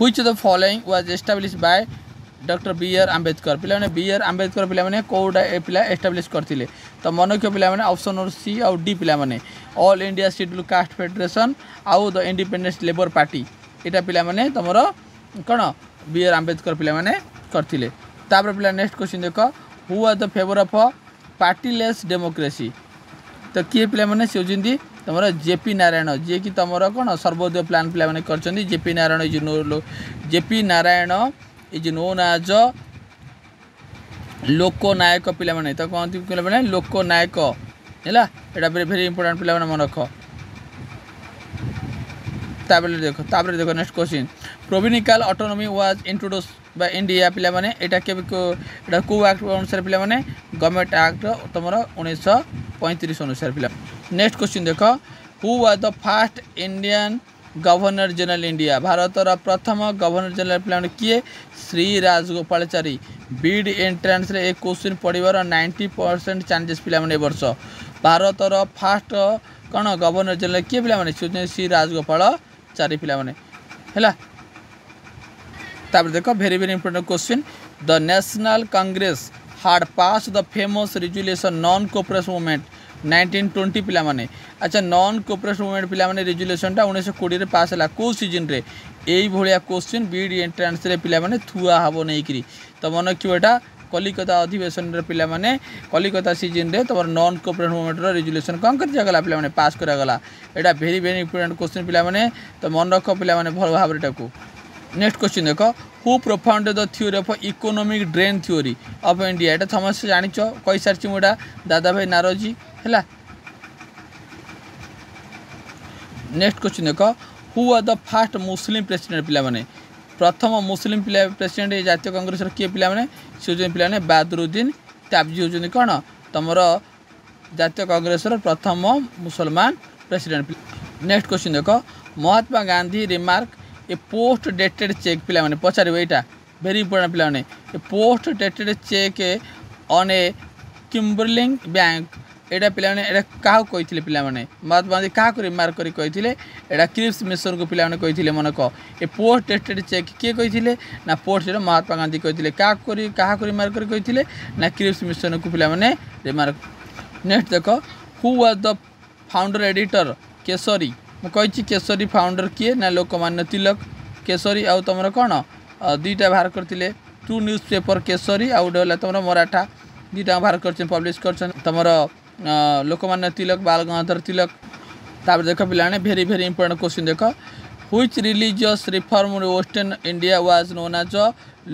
which the following was established by doctor B R Ambedkar पे बी आर आंबेडकर पे कौटा पिला एस्टाब्लीश करते तो मन रख पे ऑप्शन और सी आउ डी पे all India schedule caste federation आउ द इंडिपेंडेंस लेबर पार्टी यहाँ पे तुम कौन बी आर आंबेडकर पे करते पे नेक्स्ट क्वेश्चन देख who are the favour of partyless democracy तो किए पे सी होती तुम जेपी नारायण जी कि तुम कौन सर्वोदय प्लान पे कर JP Narayan JP Narayan is known as Loknayak पे तो कहती पे लोकनायक है यहाँ भेरी इंपोर्टाट पे मन रख देख next question provincial autonomy was introduce by India पे यहाँ के कौ एक्ट अनुसार पे गवर्नमेंट एक्ट तुम 1935 अनुसार पे नेक्स्ट क्वेश्चन देख who was the first Indian governor general India भारतर प्रथम गवर्नर जनरल पे किए श्री राजगोपालाचारी बीड एंट्रांस रे एक क्वेश्चन पड़ार 90% चांसेस पे वर्ष भारतर फास्ट कौन गवर्नर जनरल किए पे श्री राजगोपालाचारी पे है देख very very important question the national Congress had pass the famous resolution non cooperation movement 1920 पे अच्छा नॉन कोऑपरेशन मूवमेंट पे रिजुलेशन 1920 पास है कौ सीजन रे यही भाया क्वेश्चन बीड एंट्रांस रे पे थुआ हम नहीं तो मन रखिए यहाँ कलिकता अधिवेशन पे कलिकता सीजन रे तुम नॉन कोऑपरेशन मूवमेंट रिजुलेशन कौन कर पे पास करागला यहाँ भेरी भेरी इंपोर्टेंट क्वेश्चन पे तो मन रख पे भल भाव को नेक्स्ट क्वेश्चन देख who profound the theory of economic drain theory of India यहाँ समस्त जानिच कही सारी मुझा दादा भाई नारोजी है नेक्स्ट क्वेश्चन देख who are the first Muslim president पे प्रथम मुस्लिम प्रेसिडेंट जातीय कांग्रेस किए पे बहादुरुद्दीन ताबजी होती कौन तुम जातीय कांग्रेस प्रथम मुसलमान प्रेसिडेंट नेक्स्ट क्वेश्चन देख Mahatma Gandhi remark a post dated cheque पे पचार यहाँ भेरी इंपोर्टेंट पे post dated cheque on a crumbling bank यहाँ पे क्या कही पे महात्मा गांधी क्या रिमार्क करते यहाँ क्रिप्स मिशन को पे कही मन कह ए पोस्ट डेटेड चेक किए कही ना पोस्ट महात्मा गांधी कही क्या रिमार्क करते ना क्रिप्स मिशन को पे रिमार्क नेक्स्ट देख who was the founder editor Kesari मुझे केसरी फाउंडर किए ना लोकमान्य तिलक केसरी आउ तुम कौन दुईटा बाहर करते टू न्यूज पेपर केसरी आउ गोटे तुम मराठा दुईटा बाहर कर पब्लिश कर तुम लोकमान्य तिलक बाल गंगाधर तिलक तापर देख पे भेरी भेरी इंपोर्टेंट क्वेश्चन देख which religious reform western India was known as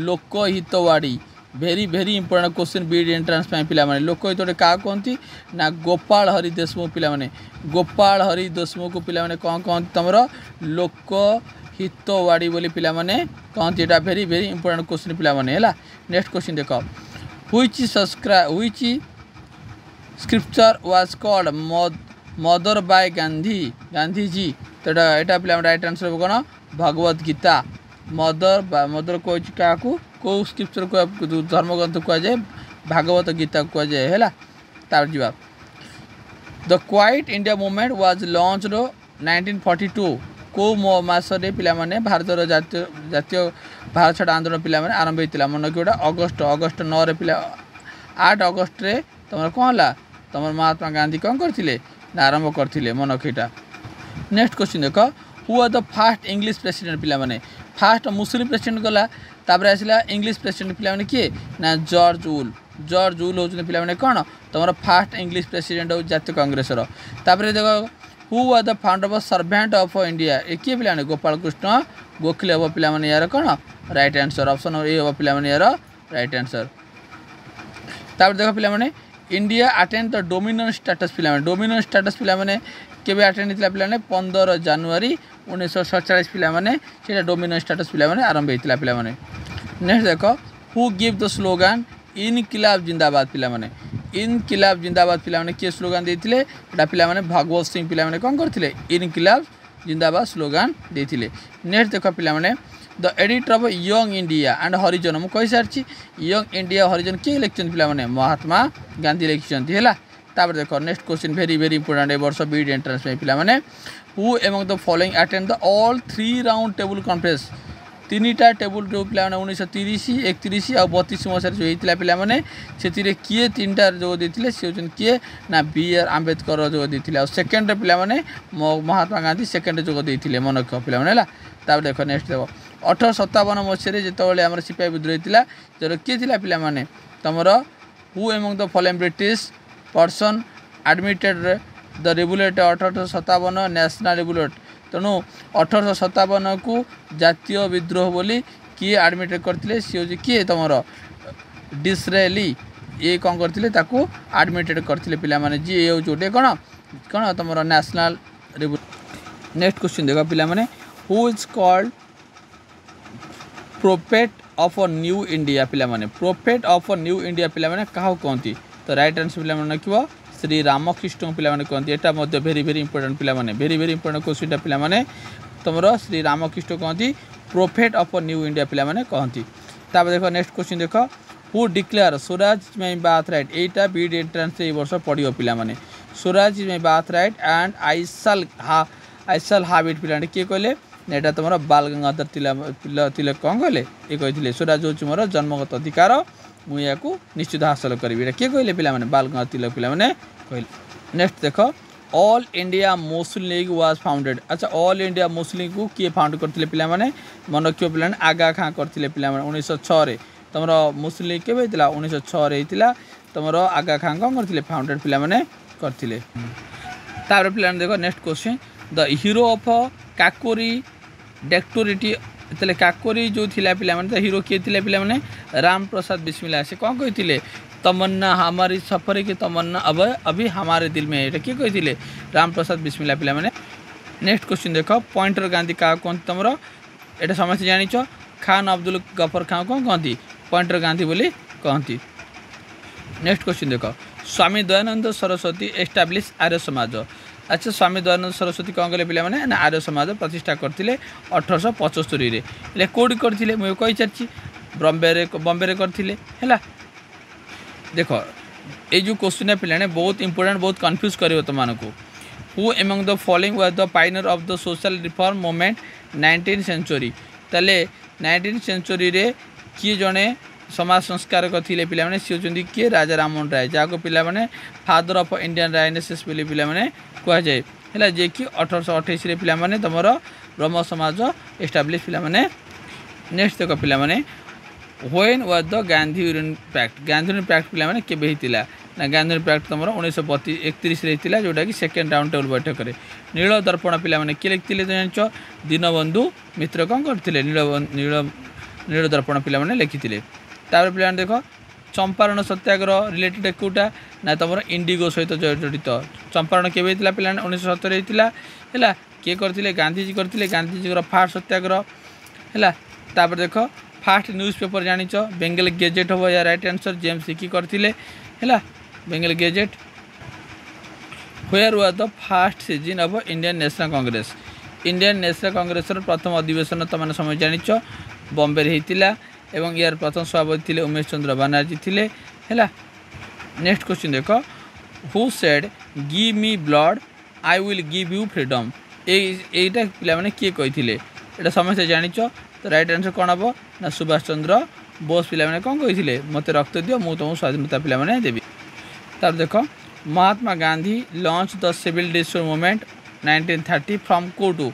Lokhitwadi very very important question B Ed entrance पे लोकहित क्या कहती ना गोपाल हरि देशमुख पे गोपाल हरि देशमुख पे कौन कहते तुम हितवाड़ी बोली पिला माने कहती एटा वेरी वेरी इंपोर्टेंट क्वेश्चन पिला माने हैला। नेक्स्ट क्वेश्चन देख which scripture was called mother by Gandhi ji. तो एटा पिला राइट आंसर कौन भगवत गीता। मदर कह क्या कौ स्क्रिप्चर को धर्मग्रंथ कह जाए भागवत गीता कह जाए हैला। तार जवाब the quite India movement was launched 1942 को मासरे पिला माने भारतर जातीय भारत छाड़ आंदोलन पिला माने आरंभ होता मन कि अगस्ट 9 रे पिला 8 अगस्ट रे तुम कौन है तुम महात्मा गांधी कौन करते आरंभ करते मन रखीटा। नेक्स्ट क्वेश्चन देख who are the first English president पिला माने फास्ट मुस्लिम प्रेसिडेंट गला तापर आसला इंग्लिश प्रेसिडेंट पिला माने किए ना जॉर्ज वुल होचने पिला माने कौन तुम फास्ट इंग्लिश प्रेसिडेंट हो जातीय कांग्रेस तापर देख who are the founder of servant of India ए किए पिला गोपाल कृष्ण गोखले हम पिला माने यार कौन राइट आंसर ऑप्शन ए हम पिला माने यार राइट आंसर। तापर देख पिला माने India attend the dominant status पिला माने डोमिनेंट स्टेटस पिला माने केबे अटेंड होता पिला माने 15 जनवरी 1947 पिला माने सेटा डोमिनेंट स्टेटस पिला माने आरंभ होता पिला माने। नेक्स्ट देख हु गिव द स्लोगान इनकिलाब जिंदाबाद पिला माने इनकिलाब जिंदाबाद पिला माने के स्लोगान देथिले एटा पिला माने भगवत सिंह पिला माने कोन करथिले इनकिलाब जिंदाबाद स्लोगान देथिले। नेक्स्ट देख पिला माने the editor of Young India and Harijan मु कहि सारछि यंग इंडिया हरिजन के इलेक्शन पिला माने महात्मा गांधी इलेक्शन हैला। तापर देख next question very very important ए वर्ष बीड एंट्रेंस में पिला माने who among the following attend the all 3 round table conference 3टा टेबल जो पिला 1930 31 और 32 मसीह जो होता पिला माने से किए 3टा जो देते सी होचन किए ना बी.आर. आंबेडकर जो देते सेकेंड पिला माने महात्मा गांधी सेकेंड जो देते मन रख पिला माने तापर देख नेक्स्ट देव 1857 मसीह जिते आम सिपाही विद्रोह होता जो किए पिला माने तुमर who among the following British person admitted the regulate 1857 national regulate तेणु 1857 को जातीय विद्रोह बोली किए एडमिट करते सी हूँ किए तुम डिसरेली ये कौन करते एडमिटेड करते पिला माने जी ये हूँ कौन कौन तुम नेशनल नेक्स्ट क्वेश्चन देख पिला माने who is called prophet of New India पिला माने प्रोफेट ऑफ न्यू इंडिया पिला माने काहू कहती तो राइट आंसर पिला माने रखिबो श्री रामकृष्ण पिला माने कहती एटा मध्य वेरी वेरी इंपोर्टेंट पिला माने वेरी वेरी इंपोर्टेंट क्वेश्चन पिला माने तुमर श्री रामकृष्ण कहती प्रोफेट ऑफ न्यू इंडिया पिला माने कहती। तापर देखो नेक्स्ट क्वेश्चन देखो who declare swaraj my birth right एटा बीड एंट्रेंस ए वर्ष पढ़ियो पिला माने swaraj my birth right and I shall have it पिला किए कहले एटा तुम बाल गंगाधर तिलक कौन कहले ये कहते स्वराज हूँ मोर जन्मगत अधिकार मुझे निश्चित हासिल करी किए कहले पिला माने बाल गंगाधर तिलक पिला माने कहले। नेक्स्ट देख all India Muslim league was founded अच्छा ऑल इंडिया मुस्लिम लीग को किए फाउंड करते पिला माने मन रखियो पिला आगा खाँ करते पिला माने 1906 तुम मुस्लिम लीग केबे होता 1906 होता तुम आगा खाँ कौन करते फाउंडेड पिला माने करते। तापर पिला देख next question the hero of Kakori dacoity तेल काकोरी जो थिला पिला माने हीरो किए थिले पिला माने राम प्रसाद बिस्मिल्ला से कौन कहते तमन्ना हमारी सफर की तमन्ना अब अभी हमारे दिल में ये किए कहते राम प्रसाद बिस्मिल्ला पिला माने। नेक्स्ट क्वेश्चन देख पॉइंटर गांधी क्या कहते तुम ये समस्त जानिच खान अब्दुल गफर खान कौन कहती पॉइंटर गांधी बोली कहती। नेक्स्ट क्वेश्चन देख स्वामी दयानंद सरस्वती एस्टाब्लीश आर्य समाज अच्छा स्वामी दयानंद सरस्वती कौन कले पिला माने आर्य समाज प्रतिष्ठा करते 1875 कौटी करते मुझे कही सारी बॉम्बे करते है। देख ये जो क्वेश्चन है पिलाने बहुत इंपोर्टेंट बहुत कन्फ्यूज कर तुमको who among the following was the pioneer of the social reform movement 19th century तेल 19th सेंचुरी रे किए जड़े समाज संस्कारक थे पिलाने सी होती किए राजा राममोहन राय जहाँ पिलाने फादर ऑफ इंडियन रायनेसेस बोली पिलाने कहुए है जे कि 1828 पिलाने तुम ब्रह्म समाज एस्टाब्लीश पिलाने। नेक्स्ट देख पिलाने when was the Gandhi union pact पिलाने केबे हितिला ना गांधी पैक्ट तुम 1931 जोटा कि सेकेंड राउंड टेबल बैठक में नील दर्पण पिलाने किए लिखते जान दीनबंधु मित्र कौन करते नील दर्पण पिलाने लिखिते। तापर पिलाने देख चंपारण सत्याग्रह रिलेटेड कोटा ना तुम इंडिगो सहित जड़ित चंपारण केवे होता पे 1970 होता है किए करते गांधीजी करते गांधीजी फास्ट सत्याग्रह है तापर देख फास्ट न्यूज पेपर जानिच बेंगल गेजेट हम या राइट आंसर जेम्स हिकी करते है Bengal Gazette where was the first session of Indian national Congress Indian national Congress प्रथम अधिवेशन तुम समय जानिच बॉम्बे होता एवं यार प्रथम सभापति थे उमेश चंद्र बनर्जी थे है नेक्स्ट क्वेश्चन देख who said give me blood I will give you freedom यहीटा पे किए कही यहाँ समस्त जानिच तो राइट आंसर कौन हम ना सुभाष चंद्र बोस पे कौन कही मत रक्त दियो मुझे तुमको स्वाधीनता पे देवी तब देख Mahatma Gandhi launch the civil disorder movement 1930 from कोटू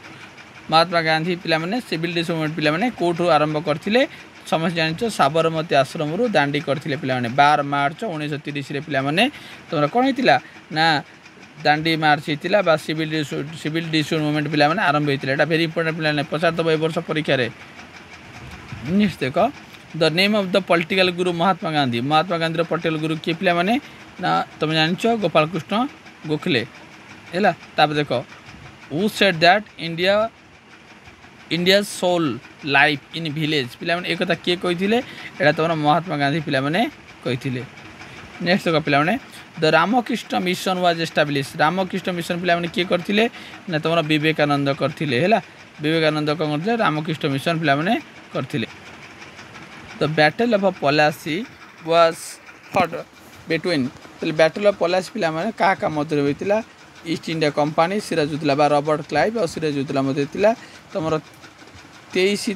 महात्मा गांधी पे सिविल डिसोर्डर मूवमेंट पे कोटू आरंभ करते समस्त जानिच साबरमती आश्रम दांडी करते पे 12 मार्च 1930 पे तुम कौन होता ना दांडी मार्च होता सिविल डिसोर्डर मूवमेंट पे आरंभ होता है भेरी इंपोर्टेंट पे पचार दब वर्ष परीक्षा नेक्स्ट देख the name of the political Guru Mahatma Gandhi political गुरु किए पे ना तुम जानिच गोपाल कृष्ण गोखले है ताप देख who said that India soul life in village पे एक कथा किए कही यहाँ तुम महात्मा गांधी पे कही नेक्स्ट देख पे the Ramakrishna Mission was establish Ramakrishna Mission पे किए करते ना तुम विवेकानंद करते है विवेकानंद कौन करते रामकृष्ण मिशन पे करते the battle of Plassey was fought between battle of Plassey पे क्या मध्य होता ईस्ट इंडिया कंपनी सिराजुद्दौला बा रॉबर्ट क्लाइव और सिराजुद्दौला मध्य तुम 23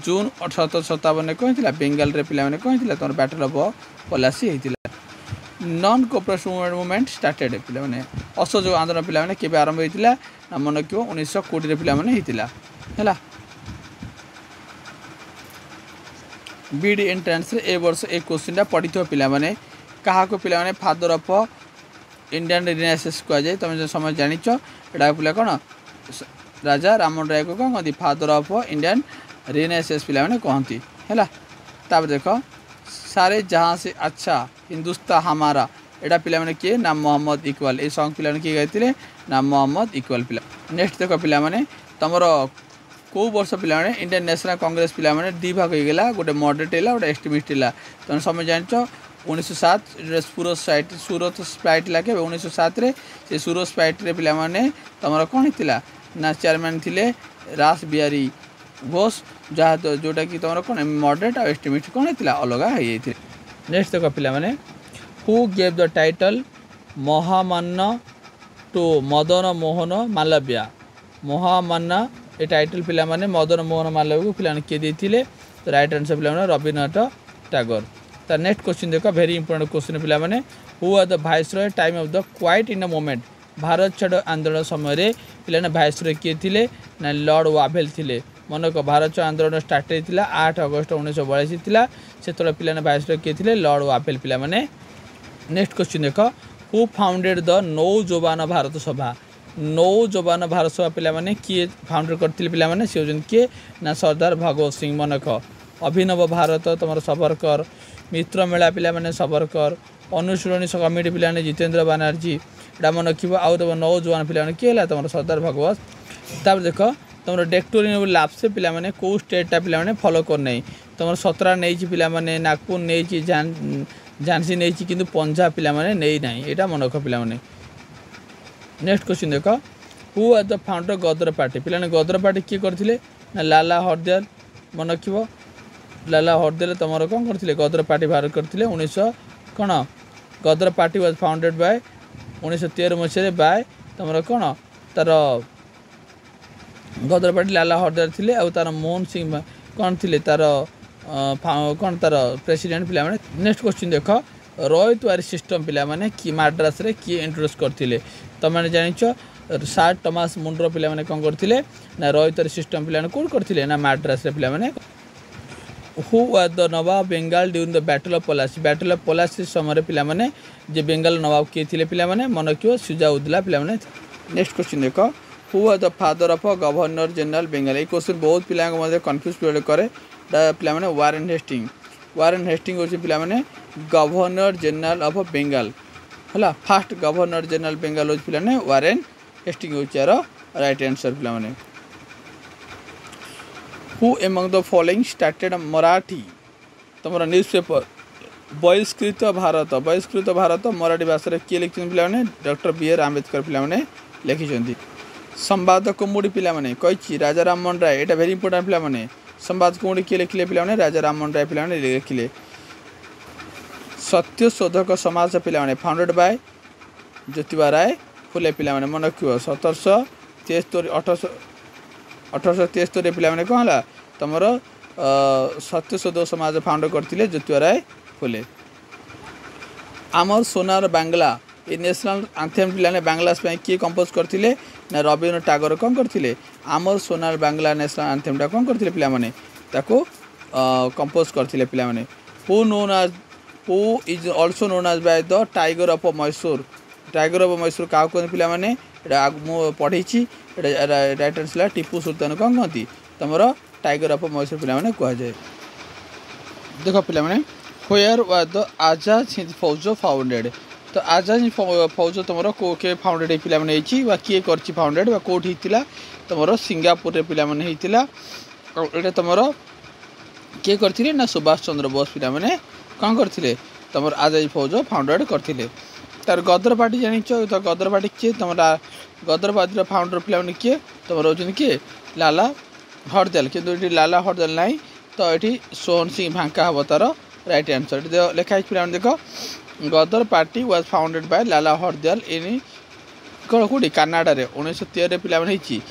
जून 1757 कौन थी बेंगल रे पे कौन थी तुम बैटल ऑफ पलासी होता नॉन कोऑपरेशन मूवमेंट स्टार्टेड पे असहयोग आंदोलन पे केवे आरंभ होता ना मन रखो 1920 पे होता है बीडी एंट्रांस ए वर्ष एक क्वेश्चन पढ़ी पे क्या पे फादर ऑफ इंडियन रिनेसांस कहुए तुम जो समय जानिच यहाँ पे कौन राजा राममोहन राय को कौन कहती फादर ऑफ इंडियन रिनेसांस पे कहती है तापर देख सारे जहाँ से अच्छा हिंदुस्तान हमारा यहाँ पे किए ना मोहम्मद इकबाल ये सॉन्ग पे किए गाइते ना मोहम्मद इकबाल पे नेक्स्ट देख पे तुम कौ वर्ष पे इंडियन नेशनल कांग्रेस पे दी भाग हो गला गोटे मॉडरेट है गोटे एक्सट्रीमिस्ट है तुम समय जानिच 1907 सूरत स्प्राइट लगे 1907 से सूरत स्प्राइट रे पे तुम कौन होता ना चेयरमैन थे रास बिहारी घोष जहाँ जोटा कि तुम कौन मॉडरेट और एक्सट्रीमिस्ट कौन होता अलग हो नेक्स्ट देख पे who gave the title Mahamana to Madan Mohan Malaviya Mahamana ये टाइटल पे मदन मोहन मालव्य को पे किए देते तो राइट आंसर पे रवीन्द्रनाथ टैगोर तो नेक्स्ट क्वेश्चन देख वेरी इंपोर्टेंट क्वेश्चन पे who are the viceroy time of the quit in the movement Bharat छाड़ आंदोलन समय पे वाइसरॉय किए थे ना लॉर्ड वाभेल थे मन को भारत छाड़ आंदोलन स्टार्ट होता 8 अगस्त 1942 होता से पे वाइसरॉय किए थे लॉर्ड वाभेल पे नेक्स्ट क्वेश्चन देख हु फाउंडेड द नौजवान भारत सभा नौजवान भारत सभा पे किए फाउंडेड करते पे सी होती किए ना सरदार भगवत सिंह मनक अभिनव भारत तुम सवरकर मित्र मेला पे सवरकर अनुशीलनी कमिटी पे जितेंद्र बनर्जी यहाँ मन रखो आउ तुम नौजवान पे किए तुम सरदार भगवत तापर देख तुम डेक्टोरियन लाप्से पे कौ स्टेटा पे फॉलो करना तुम सतरा नहीं पे नागपुर नहीं झांसी नहीं कि पंजाब पे नहीं ना यहाँ मन रख पे नेक्स्ट क्वेश्चन देख who are the founder Ghadar Party पे गदर पार्टी किए करते ना लाला हरदयाल मन रखो लाला हरदयाल तुम कौन करते गदर पार्टी बाहर करते 1900 कौन Ghadar Party was founded by 1913 मसीह बाय तुम कौन तार गदर पार्टी लाला हरदयाल थे आ तार मोहन सिंह कौन थे तार कौन तार प्रेसिडेंट पे नेक्स्ट क्वेश्चन देख रॉयत वारी सिस्टम पे कि मद्रास रे किए इंट्रोड्यूस करते तुमने जानिच सर टॉमस मुंड्रो पे कौन करते ना रॉयत वारी सिस्टम पे कौन करते ना मद्रास रे पे who are the nawab Bengal during the battle of Plassey समय पे जे बेंगाल नवाब किए थे पे मन रखो सुजाउद्दौला पे नेक्स्ट क्वेश्चन देख who are the father of governor general Bengal ये क्वेश्चन बहुत पिला कन्फ्यूज करे पे वारेन हेस्टिंग हो पे गवर्नर जनरल ऑफ बेंगल है फास्ट गवर्नर जनरल बेंगल हो पे वारेन हेस्टिंग हो राइट आंसर पे who among the following started Marathi तुम न्यूज पेपर बहिष्कृत भारत मराठी भाषा किए लिखिं पे डॉक्टर बी आर आंबेडकर पे लिखिं संवाद कुमुड़ी पे कही राजा राममोहन राय यहाँ भेरी इंपोर्टाट पे संवाद कुमुड़ी किए लिखिले पे राजा राममोहन राय पे लिखिले सत्य शोधक समाज पे फाउंडेड बाय ज्योतिबा राय फुले पे मन रख 1873 पे कौन है तुम सत्य शोधक समाज फाउंड करते ज्योतिबा राय फुले आमर सोनार बांग्ला ये नेशनल आंथेम पे बांग्लास किए कंपोज करते ना रवीन्द्रनाथ टागोर कौन करते आमर सोनार बांग्ला नेशनल आंथेमटा कौन करते पे कंपोज करते पे who is also known as by the tiger of Mysore क्या कहते पे पढ़ी राइट आंसर टीपू सुल्तान कौन कहती तुम टाइगर ऑफ मैसूर पे कहुए देख पे where was the Azad Hind फौज फाउंडेड तो आजाद फौज तुम के फाउंडेड पे किए कर फाउंडेड कौटी तुम सिंगापुर पे तुम किए करते ना सुभाष चंद्र बोस पे कौन करते तुम आजाद फौज फाउंडेड करते तार गदर पार्टी जान तो गदर पार्टी किए तुम गदर पार्टी फाउंडर पे किए तुम रोचन किए लाला हरदयाल किंतु लाला हरदयाल ना तो ये सोहन सिंह भांका हम तार राइट आंसर लिखाई पे देख Ghadar Party was founded by Lala Hardayal in कौटी कानाडा 1913 पे कि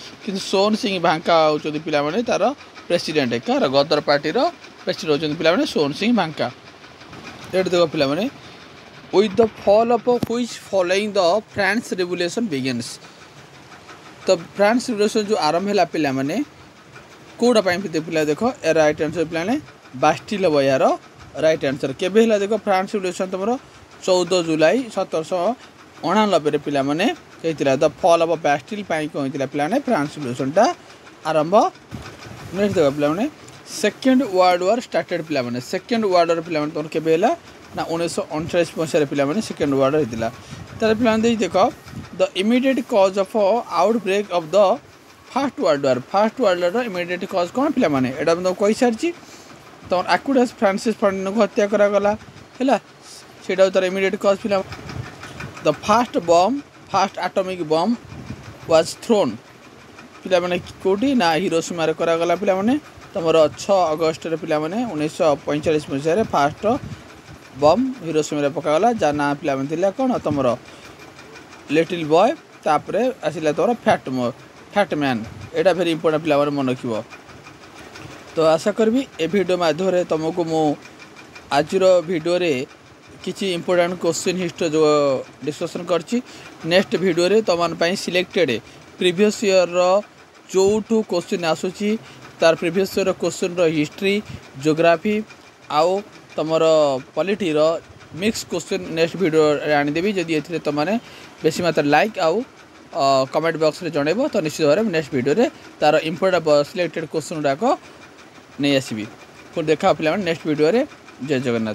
सोहन सिंह भांका होती पे तार प्रेसिडेंट कार गदर पार्टी प्रेसिडेंट होती पे सोहन सिंह भांका ये देख पे with the fall of which following the France revolution begins तो फ्रांस रेवोल्यूशन जो आरंभ है पे कौटा पे देख ए राइट आंसर पे बास्टिल हम यार राइट आंसर केबे देख फ्रांस रेवोल्यूशन तुम 14 जुलाई 1789 पे द फॉल ऑफ बास्टिल कौन पे फ्रांस रेवोल्यूशनटा आरंभ नेक्स्ट देख पे सेकेंड वर्ल्ड वार स्टार्टेड पे सेकेंड वर्ल्ड वार पे तुम के ना 1939 मसीह पे सेकेंड वर्ल्ड होता है पे देख द इमिडिएट कज of outbreak of the first world war immediate कज कौन पे यहाँ तुम कही सारी तुम आक्यूडस फ्रांसिस फर्डिनांड को हत्या करागला है सीटा तार इमिडिएट कज पे the fast atomic bomb was thrown पे कौटी ना हिरोशिमा करागला पे तुम 6 अगस्ट पे 1945 मसीह फास्ट बम हिरोशिमा पकागला जहाँ ना पे कौन तुम लिटिल बॉय तापर आसला तुम फैट मैन यहाँ भेरी इंपोर्टेंट पे मन रख तो आशा करी ए वीडियो माध्यम तुमको मु आज वीडियो किसी इंपोर्टेंट क्वेश्चन हिस्ट्री जो डिस्कसन करछि नेक्स्ट वीडियो तुम सिलेक्टेड प्रीवियस ईयर जो क्वेश्चन आसूची तार previous year question history geography आउ तुम polity mix question next video आनीदेवी जदि ये तुमने बेसी मात्रा लाइक आउ कमेंट बॉक्स रे जनइब तो निश्चित भाव में नेक्स्ट वीडियो तार इंपोर्टेंट सिलेक्टेड क्वेश्चन गुड़ाक नहीं आसबि पुणी देखा पे नेक्स्ट वीडियो जय जगन्नाथ।